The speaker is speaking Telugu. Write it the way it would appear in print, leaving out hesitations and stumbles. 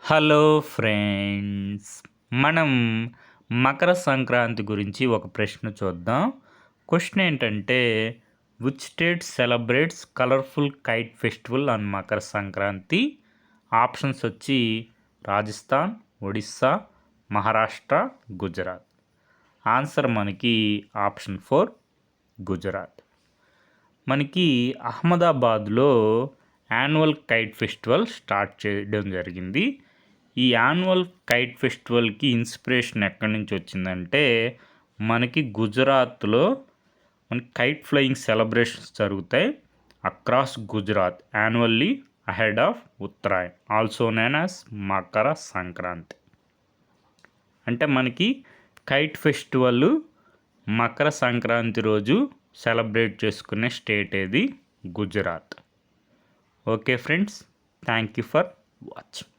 హలో ఫ్రెండ్స్, మనం మకర సంక్రాంతి గురించి ఒక ప్రశ్న చూద్దాం. క్వశ్చన్ ఏంటంటే, which state celebrates colourful kite festival on Makar Sankranti? Options వచ్చి రాజస్థాన్, ఒడిస్సా, మహారాష్ట్ర, గుజరాత్. ఆన్సర్ మనకి ఆప్షన్ 4 గుజరాత్. మనకి అహ్మదాబాద్లో యాన్యువల్ కైట్ ఫెస్టివల్ స్టార్ట్ చేయడం జరిగింది. ఈ యాన్యువల్ కైట్ ఫెస్టివల్కి ఇన్స్పిరేషన్ ఎక్కడి నుంచి వచ్చిందంటే, మనకి గుజరాత్లో మనకి కైట్ ఫ్లయింగ్ సెలబ్రేషన్స్ జరుగుతాయి across Gujarat annually ahead of Uttarayan, also నేన్ యాజ్ మకర సంక్రాంతి. అంటే మనకి కైట్ ఫెస్టివల్ మకర సంక్రాంతి రోజు సెలబ్రేట్ చేసుకునే స్టేట్ ఏది? Gujarat. Okay friends, thank you for watching.